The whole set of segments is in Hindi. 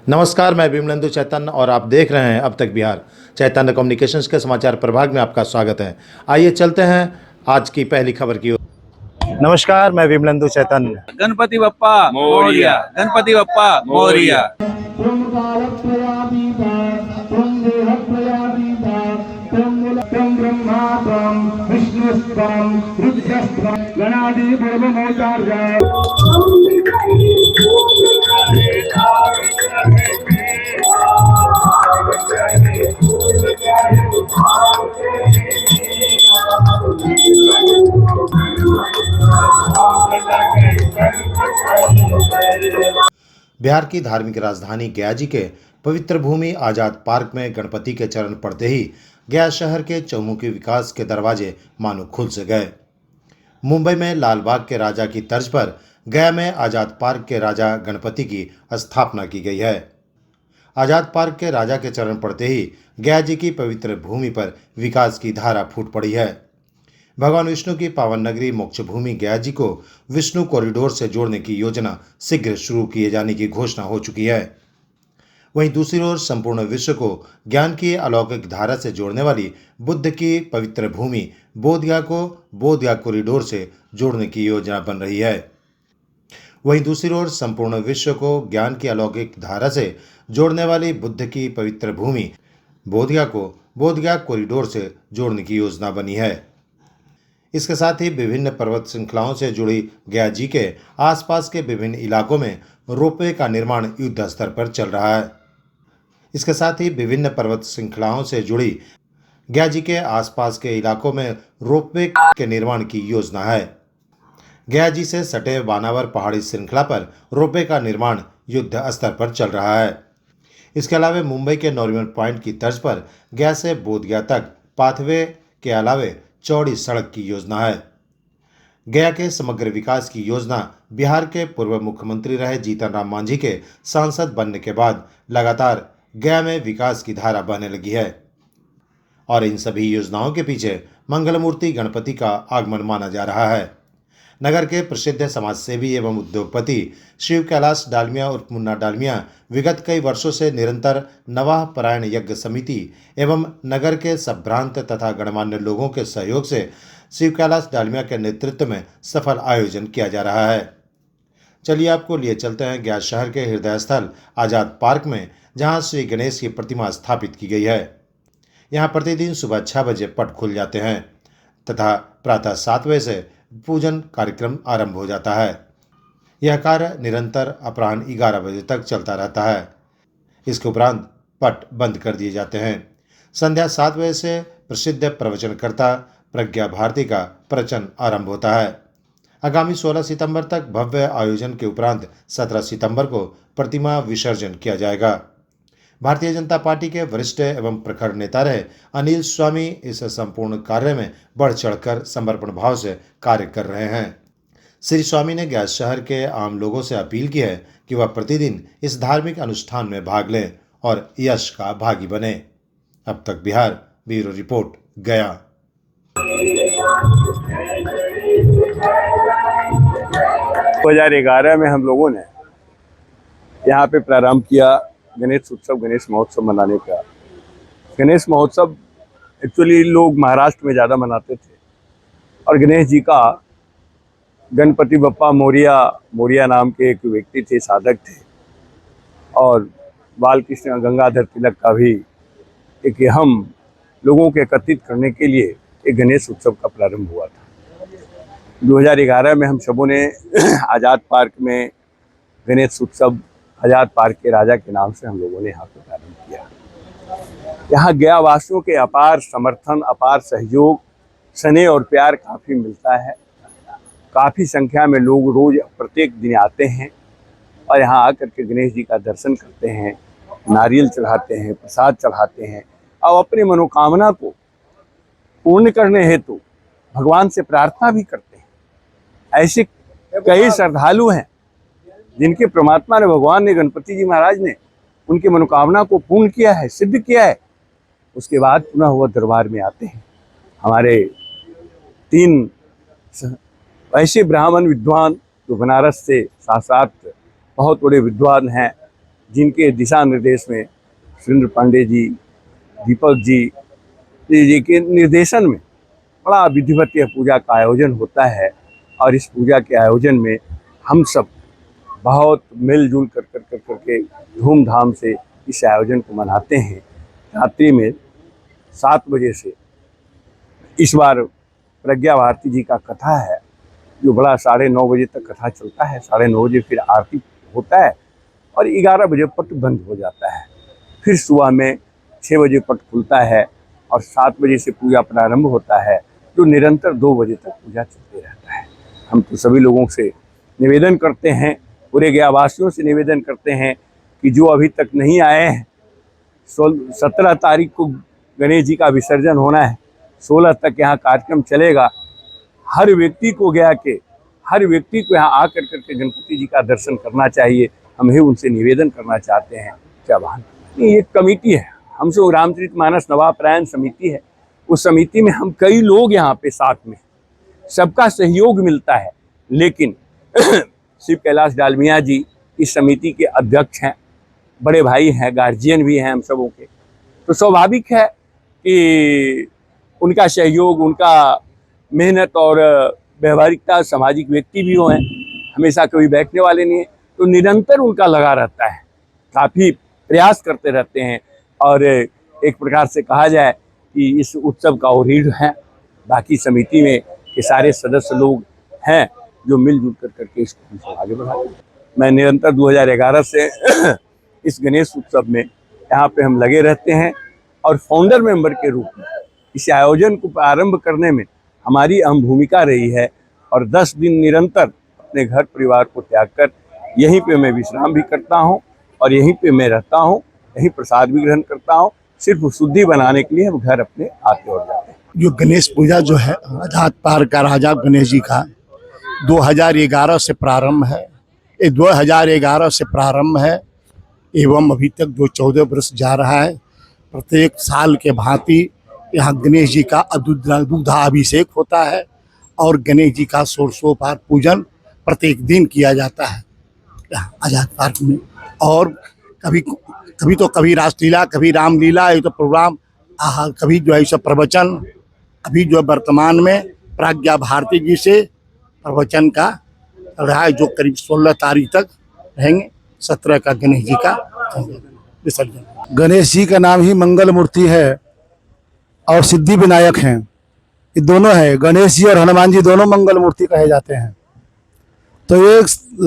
नमस्कार, मैं विमलेंदु चैतन्य और आप देख रहे हैं अब तक बिहार। चैतन्य कम्युनिकेशंस के समाचार प्रभाग में आपका स्वागत है। आइए चलते हैं आज की पहली खबर की ओर। नमस्कार, मैं विमलेंदु चैतन्य। गणपति बप्पा मोरिया, गणपति बप्पा मोरिया। गणादि पूर्वमोचार्य बिहार की धार्मिक राजधानी गया जी के पवित्र भूमि आजाद पार्क में गणपति के चरण पड़ते ही गया शहर के चौमुखी विकास के दरवाजे मानो खुल से गए। मुंबई में लालबाग के राजा की तर्ज पर गया में आजाद पार्क के राजा गणपति की स्थापना की गई है। आजाद पार्क के राजा के चरण पड़ते ही गया जी की पवित्र भूमि पर विकास की धारा फूट पड़ी है। भगवान विष्णु की पावन नगरी मोक्ष भूमि गया जी को विष्णु कॉरिडोर से जोड़ने की योजना शीघ्र शुरू किए जाने की घोषणा हो चुकी है। वहीं दूसरी ओर संपूर्ण विश्व को ज्ञान की अलौकिक धारा से जोड़ने वाली बुद्ध की पवित्र भूमि बोधगया को बोधगया कॉरिडोर से जोड़ने की योजना बन रही है। वहीं दूसरी ओर संपूर्ण विश्व को ज्ञान की अलौकिक धारा से जोड़ने वाली बुद्ध की पवित्र भूमि बोधगया को बोधगया कॉरिडोर से जोड़ने की योजना बनी है। इसके साथ ही विभिन्न पर्वत श्रृंखलाओं से जुड़ी गया जी के आसपास के विभिन्न इलाकों में रोपवे का निर्माण युद्ध स्तर पर चल रहा है। इसके साथ ही विभिन्न पर्वत श्रृंखलाओं से जुड़ी गया जी के आसपास के इलाकों में रोपवे के निर्माण की योजना है। गया जी से सटे बानावर पहाड़ी श्रृंखला पर रोपवे का निर्माण युद्ध स्तर पर चल रहा है। इसके अलावा मुंबई के नॉरिमन पॉइंट की तर्ज पर गया से बोधगया तक पाथवे के अलावे चौड़ी सड़क की योजना है। गया के समग्र विकास की योजना बिहार के पूर्व मुख्यमंत्री रहे जीतन राम मांझी के सांसद बनने के बाद लगातार गया में विकास की धारा बहने लगी है और इन सभी योजनाओं के पीछे मंगलमूर्ति गणपति का आगमन माना जा रहा है। नगर के प्रसिद्ध समाजसेवी एवं उद्योगपति शिव कैलाश डालमिया उर्फ मुन्ना डालमिया विगत कई वर्षों से निरंतर नवाह परायण यज्ञ समिति एवं नगर के संभ्रांत तथा गणमान्य लोगों के सहयोग से शिव कैलाश डालमिया के नेतृत्व में सफल आयोजन किया जा रहा है। चलिए आपको लिए चलते हैं गया शहर के हृदय स्थल आजाद पार्क में, जहां श्री गणेश की प्रतिमा स्थापित की गई है। यहाँ प्रतिदिन सुबह 6 बजे पट खुल जाते हैं तथा प्रातः 7 बजे से पूजन कार्यक्रम आरंभ हो जाता है। यह कार्य निरंतर अपराह्न 11 बजे तक चलता रहता है। इसके उपरांत पट बंद कर दिए जाते हैं। संध्या 7 बजे से प्रसिद्ध प्रवचनकर्ता प्रज्ञा भारती का प्रवचन आरंभ होता है। आगामी 16 सितंबर तक भव्य आयोजन के उपरांत 17 सितंबर को प्रतिमा विसर्जन किया जाएगा। भारतीय जनता पार्टी के वरिष्ठ एवं प्रखर नेता रहे अनिल स्वामी इस संपूर्ण कार्य में बढ़ चढ़कर समर्पण भाव से कार्य कर रहे हैं। श्री स्वामी ने गया शहर के आम लोगों से अपील की है कि वह प्रतिदिन इस धार्मिक अनुष्ठान में भाग लें और यश का भागी बने। अब तक बिहार ब्यूरो रिपोर्ट गया। 2011 में हम लोगों ने यहाँ पे प्रारंभ किया गणेश उत्सव, गणेश महोत्सव मनाने का। गणेश महोत्सव एक्चुअली लोग महाराष्ट्र में ज़्यादा मनाते थे और गणेश जी का गणपति बप्पा मोरिया नाम के एक व्यक्ति थे, साधक थे, और बालकृष्ण गंगाधर तिलक का भी एक अहम लोगों को एकत्रित करने के लिए एक गणेश उत्सव का प्रारंभ हुआ था। 2011 में हम सबों ने आज़ाद पार्क में गणेश उत्सव आज़ाद पार्क के राजा के नाम से हम लोगों ने यहाँ पर प्रारंभ किया। यहाँ गया वासियों के अपार समर्थन, अपार सहयोग, स्नेह और प्यार काफ़ी मिलता है। काफ़ी संख्या में लोग रोज़ प्रत्येक दिन आते हैं और यहाँ आकर के गणेश जी का दर्शन करते हैं, नारियल चढ़ाते हैं, प्रसाद चढ़ाते हैं और अपनी मनोकामना को पूर्ण करने हेतु भगवान से प्रार्थना भी करते हैं। ऐसे कई श्रद्धालु हैं जिनके परमात्मा ने, भगवान ने, गणपति जी महाराज ने उनकी मनोकामना को पूर्ण किया है, सिद्ध किया है। उसके बाद पुनः वह दरबार में आते हैं। हमारे 3 ऐसे ब्राह्मण विद्वान जो बनारस से साक्षात बहुत बड़े विद्वान हैं, जिनके दिशा निर्देश में सुरेंद्र पांडे जी, दीपक जी के निर्देशन में बड़ा विधिवत यह पूजा का आयोजन होता है। और इस पूजा के आयोजन में हम सब बहुत मिलजुल करके धूमधाम से इस आयोजन को मनाते हैं। रात्रि में 7 बजे से इस बार प्रज्ञा भारती जी का कथा है, जो बड़ा 9:30 बजे तक कथा चलता है। 9:30 बजे फिर आरती होता है और 11 बजे पट बंद हो जाता है। फिर सुबह में 6 बजे पट खुलता है और 7 बजे से पूजा प्रारंभ होता है, जो निरंतर 2 बजे तक पूजा चलते रहता है। हम तो सभी लोगों से निवेदन करते हैं, पूरे गया वासियों से निवेदन करते हैं कि जो अभी तक नहीं आए हैं, 17 तारीख को गणेश जी का विसर्जन होना है, 16 तक यहाँ कार्यक्रम चलेगा। हर व्यक्ति को यहाँ आकर करके गणपति जी का दर्शन करना चाहिए। हम ही उनसे निवेदन करना चाहते हैं। क्या बात, ये कमेटी है, हमसे रामचरितमानस नवापरायण समिति है। उस समिति में हम कई लोग यहाँ पे साथ में, सबका सहयोग मिलता है। लेकिन शिव कैलाश डालमिया जी इस समिति के अध्यक्ष हैं, बड़े भाई हैं, गार्जियन भी हैं हम सबों के। तो स्वाभाविक है कि उनका सहयोग, उनका मेहनत और व्यवहारिकता, सामाजिक व्यक्ति भी हो हैं, हमेशा कभी बैठने वाले नहीं हैं, तो निरंतर उनका लगा रहता है, काफ़ी प्रयास करते रहते हैं। और एक प्रकार से कहा जाए कि इस उत्सव का ओरीढ़ है। बाकी समिति में ये सारे सदस्य लोग हैं जो मिलजुल करके इसको आगे बढ़ाते हैं। मैं निरंतर 2011 से इस गणेश उत्सव में यहाँ पे हम लगे रहते हैं और फाउंडर मेंबर के रूप में इस आयोजन को प्रारंभ करने में हमारी अहम भूमिका रही है। और 10 दिन निरंतर अपने घर परिवार को त्याग कर यहीं पे मैं विश्राम भी करता हूँ और यहीं पे मैं रहता हूँ, यहीं प्रसाद भी ग्रहण करता हूँ। सिर्फ शुद्धि बनाने के लिए हम घर अपने आते और जाते हैं। जो गणेश पूजा जो है आजाद पार्क का राजा गणेश जी का 2011 से प्रारंभ है। ये 2011 से प्रारंभ है एवं अभी तक जो 14 वर्ष जा रहा है। प्रत्येक साल के भांति यहाँ गणेश जी का दुग्धाभिषेक होता है और गणेश जी का षोडशोपचार पूजन प्रत्येक दिन किया जाता है यहाँ आजाद पार्क में। और कभी रासलीला, कभी रामलीला, ये तो प्रोग्राम, कभी जो है सब प्रवचन। अभी जो वर्तमान में प्रज्ञा भारती जी से प्रवचन का रहा है, जो करीब 16 तारीख तक रहेंगे। 17 का गणेश जी का विसर्जन। गणेश जी का नाम ही मंगल मूर्ति है और सिद्धि विनायक हैं। ये दोनों है, गणेश जी और हनुमान जी दोनों मंगल मूर्ति कहे जाते हैं। तो ये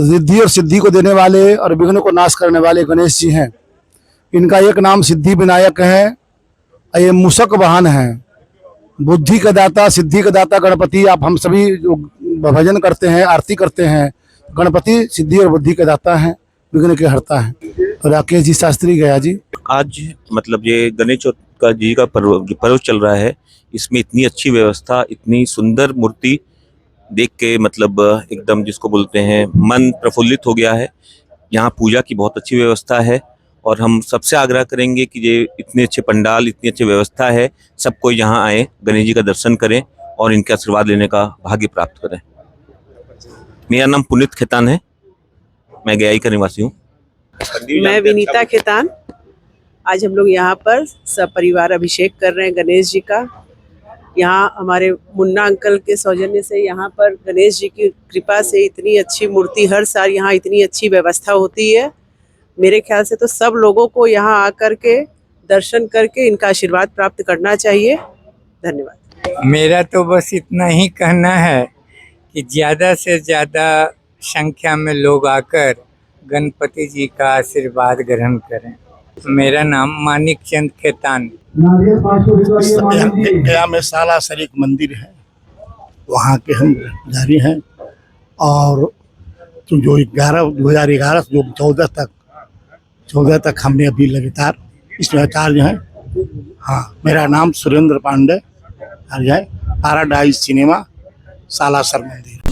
रिद्धि और सिद्धि को देने वाले और विघ्न को नाश करने वाले गणेश जी हैं। इनका एक नाम सिद्धि विनायक है। ये मूषक वाहन है, बुद्धि का दाता, सिद्धि का दाता गणपति। आप हम सभी जो भजन करते हैं, आरती करते हैं, गणपति सिद्धि और बुद्धि का दाता हैं, विघ्न के हरता है। राकेश जी शास्त्री गया जी। आज मतलब ये गणेश का जी का पर्व चल रहा है। इसमें इतनी अच्छी व्यवस्था, इतनी सुंदर मूर्ति देख के मतलब एकदम जिसको बोलते हैं मन प्रफुल्लित हो गया है। यहाँ पूजा की बहुत अच्छी व्यवस्था है और हम सबसे आग्रह करेंगे कि ये इतने अच्छे पंडाल, इतनी अच्छी व्यवस्था है, सबको यहाँ आए, गणेश जी का दर्शन करें और इनके आशीर्वाद लेने का भाग्य प्राप्त करें। मेरा नाम पुनीत खेतान है, मैं गयाई का निवासी हूँ। मैं विनीता खेतान। आज हम लोग यहाँ पर सपरिवार अभिषेक कर रहे हैं गणेश जी का। यहाँ हमारे मुन्ना अंकल के सौजन्य से यहाँ पर गणेश जी की कृपा से इतनी अच्छी मूर्ति, हर साल यहाँ इतनी अच्छी व्यवस्था होती है। मेरे ख्याल से तो सब लोगों को यहाँ आकर के दर्शन करके इनका आशीर्वाद प्राप्त करना चाहिए। धन्यवाद। मेरा तो बस इतना ही कहना है कि ज़्यादा से ज़्यादा संख्या में लोग आकर गणपति जी का आशीर्वाद ग्रहण करें। मेरा नाम मानिक चंद खेतान। गया में सालासर एक मंदिर है, वहाँ के हम पुजारी हैं। और तो जो 2011 से जो 14 तक हमने अभी लगातार इसमें आचार्य हैं। हाँ, मेरा नाम सुरेंद्र पांडे, पैराडाइज सिनेमा, सालासर मंदिर।